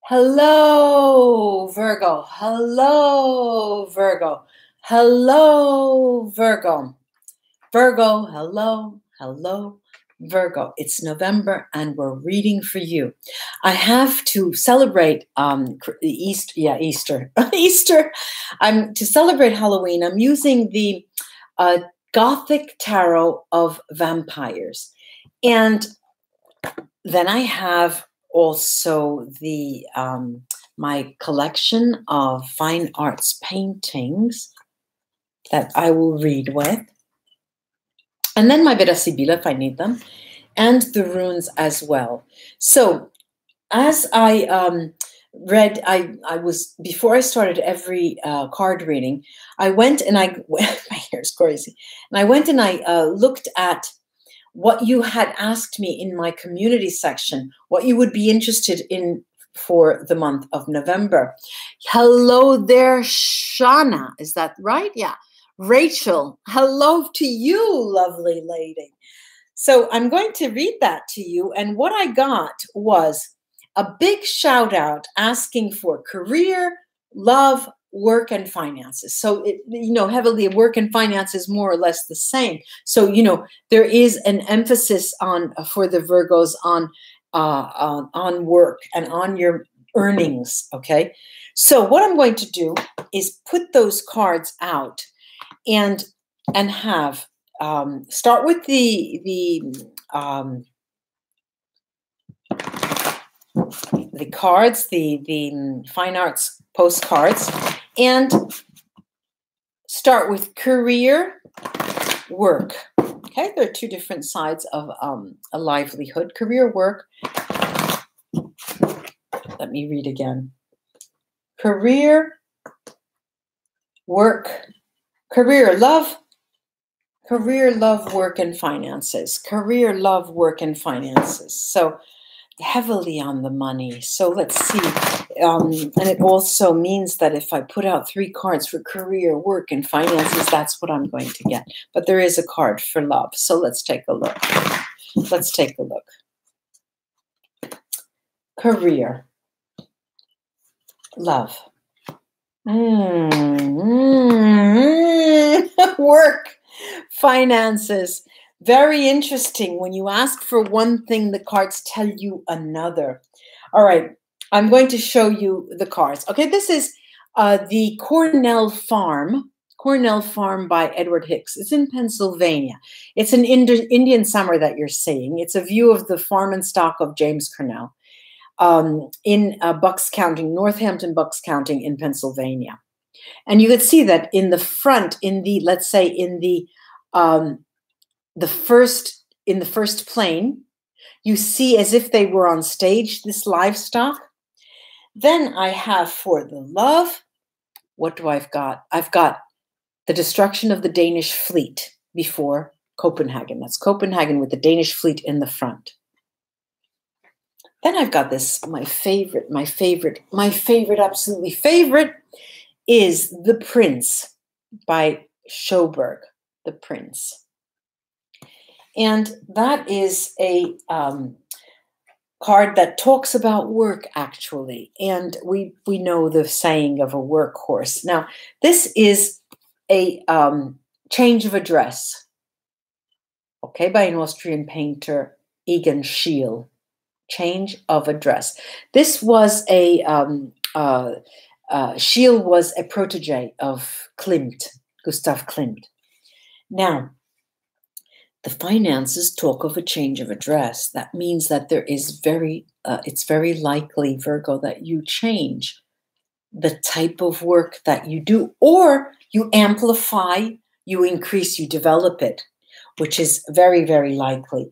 Hello, Virgo. Hello, Virgo. Hello, Virgo. Virgo, hello, hello, Virgo. It's November and we're reading for you. I have to celebrate Easter. Easter. To celebrate Halloween. I'm using the Gothic tarot of vampires. And then I have also the my collection of fine arts paintings that I will read with. And then my Vera Sibilla if I need them, and the runes as well. So as I read, I was, before I started every card reading, I went and my hair's crazy. And I went and I looked at what you had asked me in my community section, what you would be interested in for the month of November. Hello there, Shana. Is that right? Yeah. Rachel, hello to you, lovely lady. So I'm going to read that to you. And what I got was a big shout out asking for career, love, work, and finances. So, heavily work and finances more or less the same. So, there is an emphasis for the Virgos on work and on your earnings. Okay. So what I'm going to do is put those cards out and have start with the cards, the fine arts postcards, and start with career, work. Okay, there are two different sides of a livelihood. Career, work. Let me read again. Career, work, career, love, work, and finances. Career, love, work, and finances. So heavily on the money. So let's see. And it also means that if I put out 3 cards for career, work, and finances, that's what I'm going to get. But there is a card for love. So let's take a look. Let's take a look. Career. Love. Work. Finances. Very interesting. When you ask for one thing, the cards tell you another. All right. I'm going to show you the cards. Okay, this is the Cornell Farm by Edward Hicks. It's in Pennsylvania. It's an Indian summer that you're seeing. It's a view of the farm and stock of James Cornell in Bucks County, Northampton, Bucks County in Pennsylvania. And you could see that in the front, let's say in the first plane, you see as if they were on stage, this livestock. Then I have for the love, what do I've got? I've got the destruction of the Danish fleet before Copenhagen. That's Copenhagen with the Danish fleet in the front. Then I've got this, my favorite, absolutely favorite is The Prince by Schoberg, The Prince. And that is a card that talks about work, actually. And we know the saying of a workhorse. Now, this is a change of address, okay, by an Austrian painter, Egon Schiele. Change of address. This was Schiele was a protege of Klimt, Gustav Klimt. Now, the finances talk of a change of address. That means that there is it's very likely, Virgo, that you change the type of work that you do, or you amplify, you increase, you develop it, which is very, very likely.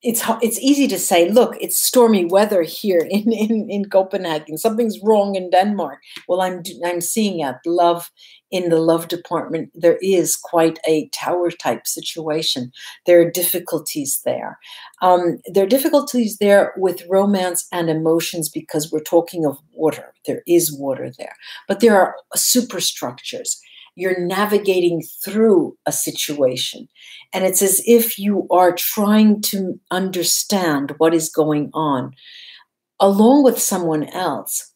It's easy to say, look, it's stormy weather here in Copenhagen. Something's wrong in Denmark. Well, I'm seeing at love, in the love department, there is quite a tower type situation. There are difficulties there. There are difficulties there with romance and emotions because we're talking of water. There is water there, but there are superstructures. you're navigating through a situation. And it's as if you are trying to understand what is going on along with someone else.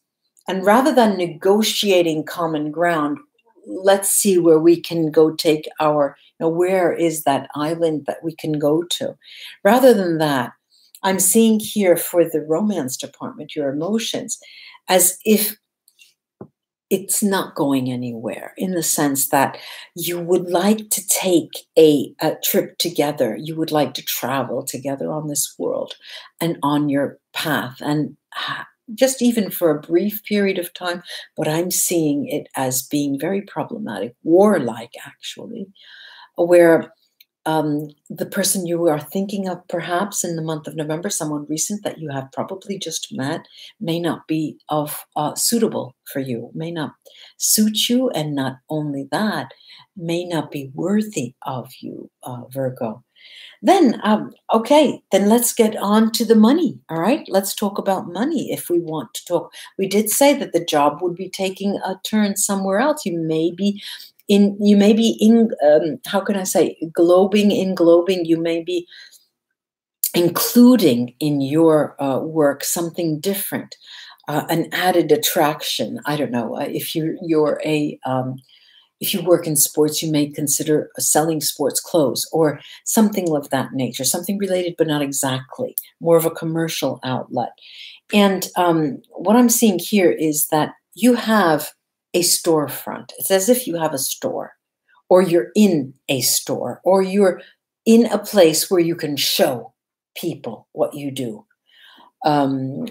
And rather than negotiating common ground, let's see where we can go take our, where is that island that we can go to? Rather than that, I'm seeing here for the romance department, your emotions, as if it's not going anywhere, in the sense that you would like to take a trip together. You would like to travel together on this world and on your path, and just even for a brief period of time. But I'm seeing it as being very problematic, warlike actually, where the person you are thinking of perhaps in the month of November, someone recent that you have probably just met, may not be suitable for you, may not suit you, and not only that, may not be worthy of you, Virgo. Then, okay, then let's get on to the money, all right? Let's talk about money if we want to talk. We did say that the job would be taking a turn somewhere else. You may be in, how can I say, englobing, you may be including in your work something different, an added attraction. I don't know, if if you work in sports, you may consider selling sports clothes or something of that nature, something related, but not exactly, more of a commercial outlet. And what I'm seeing here is that you have a storefront. It's as if you have a store, or you're in a store, or you're in a place where you can show people what you do. I'm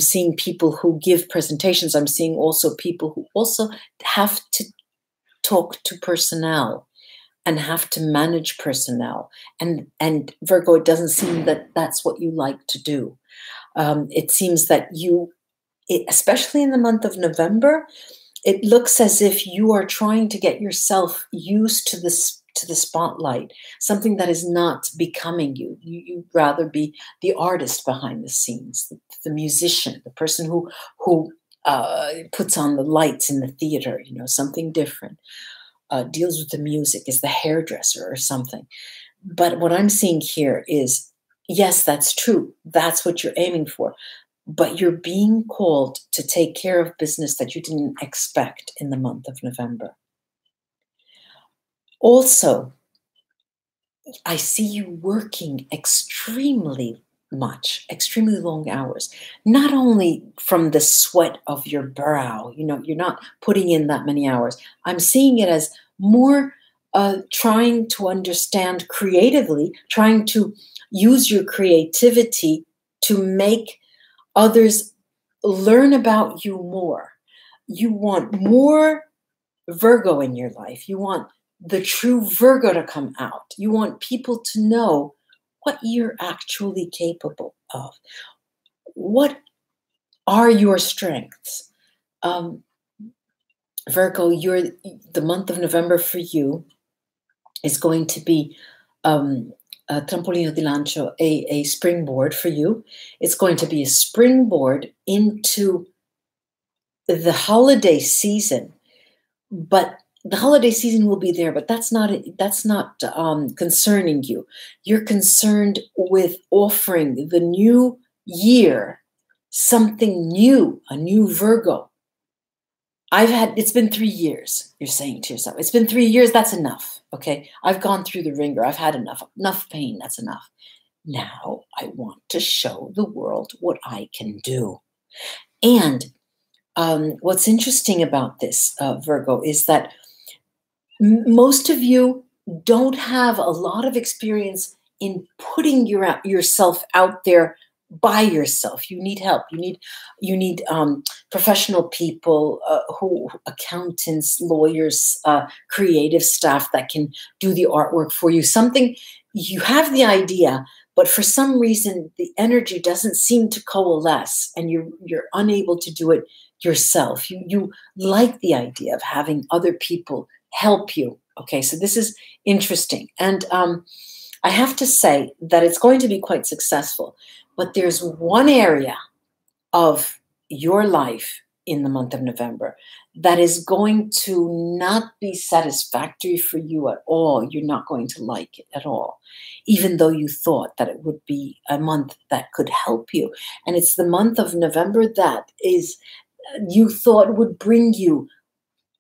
seeing people who give presentations. I'm seeing also people who also have to talk to personnel and have to manage personnel. And Virgo, it doesn't seem that that's what you like to do. It seems that especially in the month of November, it looks as if you are trying to get yourself used to the spotlight, something that is not becoming you. You'd rather be the artist behind the scenes, the musician, the person who puts on the lights in the theater, something different, deals with the music, is the hairdresser or something. But what I'm seeing here is, yes, that's true. That's what you're aiming for. But you're being called to take care of business that you didn't expect in the month of November. Also, I see you working extremely much, extremely long hours, not only from the sweat of your brow, you're not putting in that many hours. I'm seeing it as more trying to understand creatively, trying to use your creativity to make others learn about you more. You want more Virgo in your life. You want the true Virgo to come out. You want people to know what you're actually capable of. What are your strengths? Virgo, the month of November for you is going to be a trampolino di lancio, a springboard for you. It's going to be a springboard into the holiday season. But the holiday season will be there, but that's not concerning you. You're concerned with offering the new year something new, a new Virgo. It's been 3 years, you're saying to yourself. It's been 3 years, that's enough, okay? I've gone through the ringer. I've had enough pain, that's enough. Now I want to show the world what I can do. And what's interesting about this, Virgo, is that most of you don't have a lot of experience in putting yourself out there by yourself. You need help. You need professional people, accountants, lawyers, creative staff that can do the artwork for you. Something you have the idea, but for some reason the energy doesn't seem to coalesce, and you're unable to do it yourself. You like the idea of having other people help you. Okay, so this is interesting. And I have to say that it's going to be quite successful, but there's one area of your life in the month of November that is going to not be satisfactory for you at all. You're not going to like it at all, even though you thought that it would be a month that could help you. And it's the month of November that is, you thought would bring you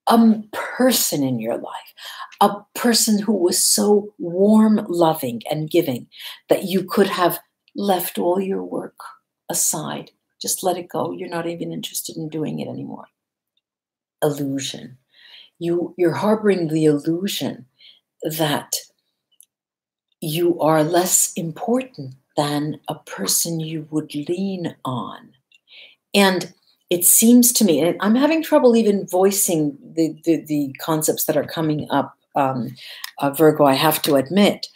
a person in your life, a person who was so warm, loving, and giving that you could have left all your work aside. Just let it go. You're not even interested in doing it anymore. Illusion. You're harboring the illusion that you are less important than a person you would lean on. And it seems to me, and I'm having trouble even voicing the concepts that are coming up, Virgo, I have to admit.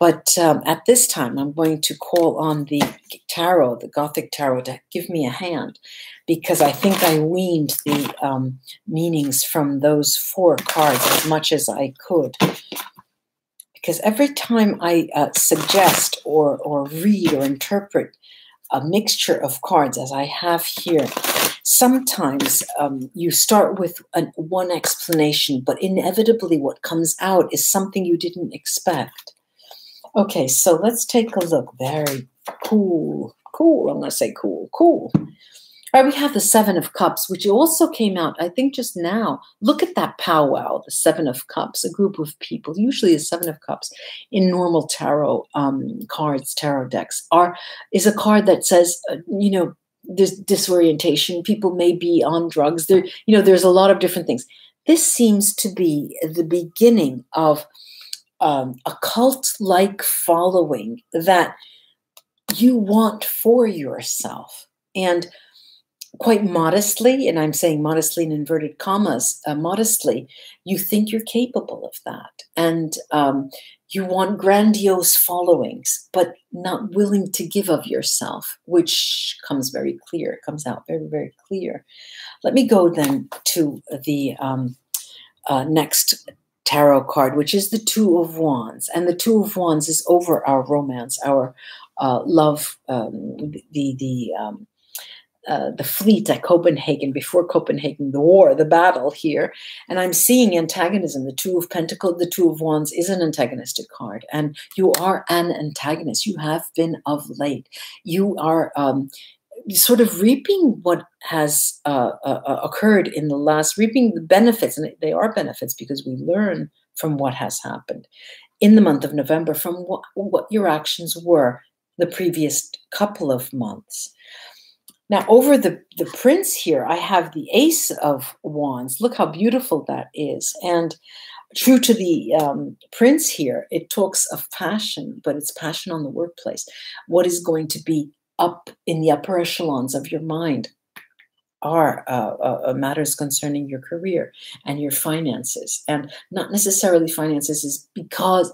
But at this time, I'm going to call on the tarot, the Gothic tarot, to give me a hand, because I think I weaned the meanings from those 4 cards as much as I could. Because every time I suggest or read or interpret a mixture of cards, as I have here, sometimes you start with one explanation, but inevitably what comes out is something you didn't expect. Okay, so let's take a look. Very cool. Cool. I'm going to say cool. Cool. All right, we have the 7 of Cups, which also came out, I think, just now. Look at that powwow, the 7 of Cups, a group of people. Usually the 7 of Cups in normal tarot cards, tarot decks, is a card that says, there's disorientation. People may be on drugs. There's a lot of different things. This seems to be the beginning of a cult-like following that you want for yourself. And quite modestly, and I'm saying modestly in inverted commas, modestly, you think you're capable of that. And you want grandiose followings, but not willing to give of yourself, which comes very clear, comes out very, very clear. Let me go then to the next tarot card, which is the 2 of Wands. And the 2 of Wands is over our romance, our love, the fleet at Copenhagen, before Copenhagen, the war, the battle here. And I'm seeing antagonism. The 2 of Pentacles, the 2 of Wands is an antagonistic card. And you are an antagonist. You have been of late. You are sort of reaping what has occurred in the last, reaping the benefits. And they are benefits because we learn from what has happened in the month of November, from what your actions were the previous couple of months. Now, over the Prince here, I have the Ace of Wands. Look how beautiful that is. And true to the Prince here, it talks of passion, but it's passion on the workplace. What is going to be up in the upper echelons of your mind are matters concerning your career and your finances. And not necessarily finances because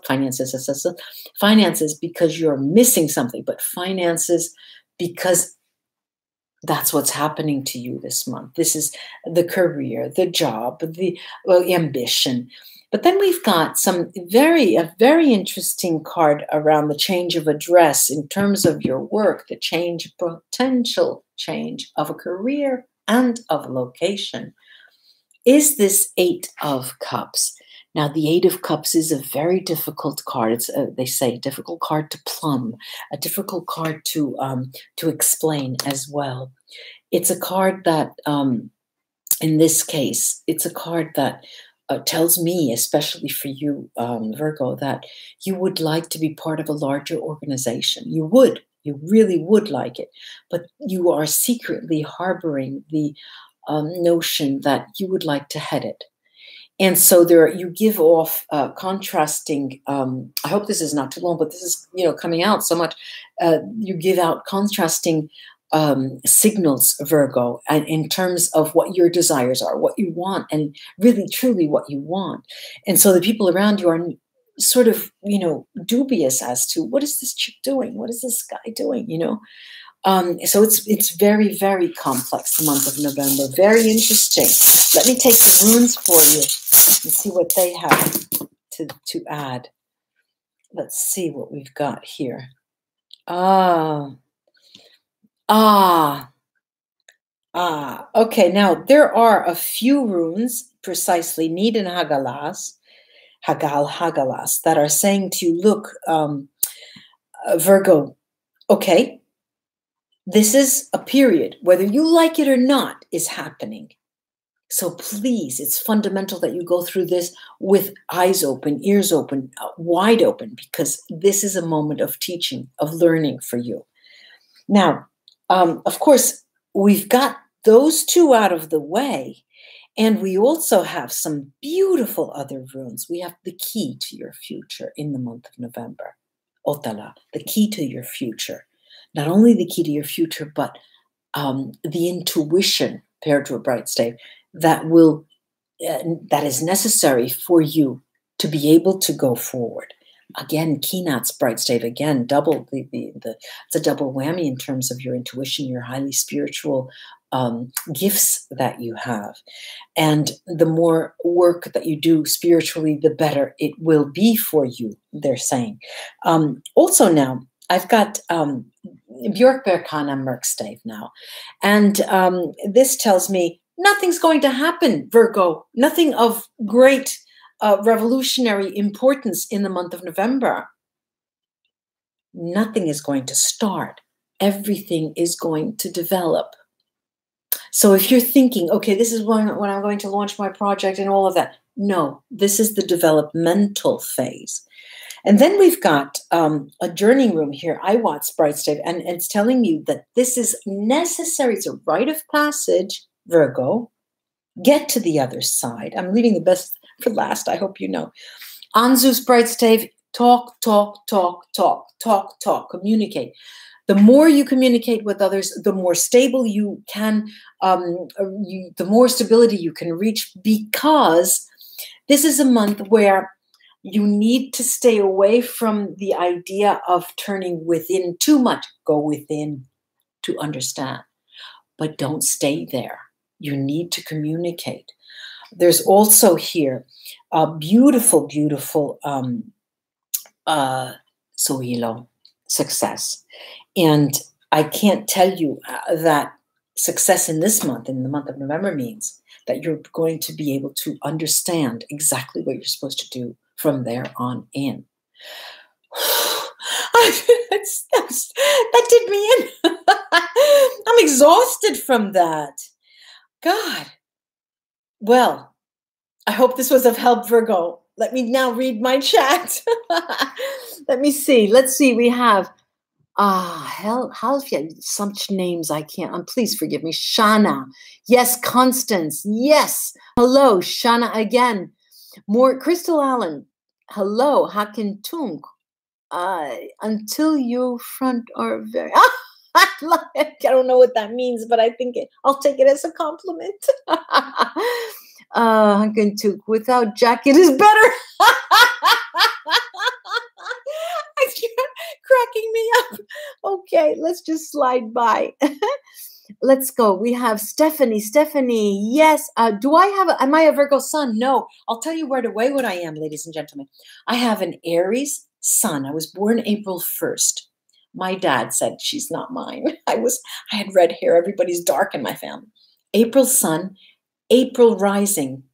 you're missing something, but finances because that's what's happening to you this month. This is the career, the job, the ambition. But then we've got a very interesting card around the change of address in terms of your work, the potential change of a career and of location. Is this 8 of Cups? Now, the 8 of Cups is a very difficult card. It's, they say, a difficult card to plumb, a difficult card to explain as well. It's a card that, in this case, it's a card that tells me, especially for you, Virgo, that you would like to be part of a larger organization. You really would like it, but you are secretly harboring the notion that you would like to head it. And so you give off contrasting, I hope this is not too long, but this is, coming out so much. You give out contrasting signals, Virgo, and in terms of what your desires are, what you want, and really, truly what you want. And so the people around you are sort of, dubious as to what is this chick doing? What is this guy doing? So it's very, very complex, the month of November. Very interesting. Let me take the runes for you and see what they have to add. Let's see what we've got here. Okay. Now, there are a few runes, precisely Need and Hagalas, Hagalas, that are saying to you, look, Virgo, okay, this is a period, whether you like it or not, is happening. So please, it's fundamental that you go through this with eyes open, ears open, wide open, because this is a moment of teaching, of learning for you. Now, of course, we've got those two out of the way, and we also have some beautiful other runes. We have the key to your future in the month of November. Otala, the key to your future. Not only the key to your future, but the intuition paired to a bright stave that will that is necessary for you to be able to go forward. Again, Keenat's bright stave, again, double it's a double whammy in terms of your intuition, your highly spiritual gifts that you have. And the more work that you do spiritually, the better it will be for you, they're saying. Also now, I've got Björk Berkana Merkstave now. And this tells me nothing's going to happen, Virgo. Nothing of great revolutionary importance in the month of November. Nothing is going to start. Everything is going to develop. So if you're thinking, okay, this is when I'm going to launch my project and all of that. No, this is the developmental phase. And then we've got a journeying room here, Iwat's bright stave, and it's telling you that this is necessary. It's a rite of passage, Virgo. Get to the other side. I'm leaving the best for last, I hope you know. Anzu's bright stave, talk, talk, talk, talk, talk, talk, communicate. The more you communicate with others, the more stable you can, the more stability you can reach, because this is a month where you need to stay away from the idea of turning within too much. Go within to understand, but don't stay there. You need to communicate. There's also here a beautiful, beautiful Sohilo, success. And I can't tell you that success in this month, in the month of November, means that you're going to be able to understand exactly what you're supposed to do from there on in. That did me in. I'm exhausted from that. God. Well, I hope this was of help, Virgo. Let me now read my chat. Let me see. Let's see. We have such names I can't. Please forgive me. Shana. Yes, Constance. Yes. Hello, Shana again. More Crystal Allen. Hello, Hakin Tunk. Until you front are very. I don't know what that means, but I think I'll take it as a compliment. Hakin Tunk. Without jacket is better. Cracking me up. Okay, let's just slide by. Let's go. We have Stephanie. Stephanie, yes. Am I a Virgo sun? No. I'll tell you right away what I am, ladies and gentlemen. I have an Aries sun. I was born April 1st. My dad said she's not mine. I had red hair. Everybody's dark in my family. April sun, April rising,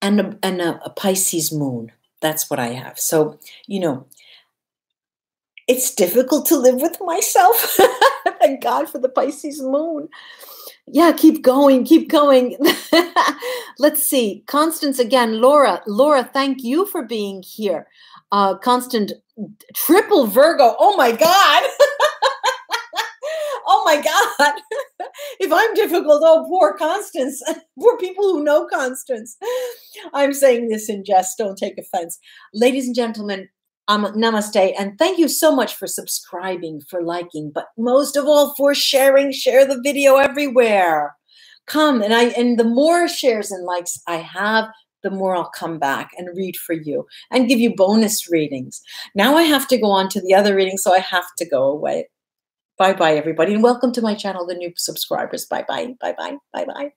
and a Pisces moon. That's what I have. So, it's difficult to live with myself. Thank God for the Pisces moon. Yeah, keep going, keep going. Let's see. Constance again. Laura, thank you for being here. Constant triple Virgo. Oh my God. Oh my God. If I'm difficult, oh, poor Constance. Poor people who know Constance. I'm saying this in jest. Don't take offense. Ladies and gentlemen, namaste, and thank you so much for subscribing, for liking, but most of all for sharing. Share the video everywhere. Come, and the more shares and likes I have, the more I'll come back and read for you and give you bonus readings. Now I have to go on to the other reading, so I have to go away. Bye-bye, everybody, and welcome to my channel, the new subscribers. Bye-bye, bye-bye, bye-bye.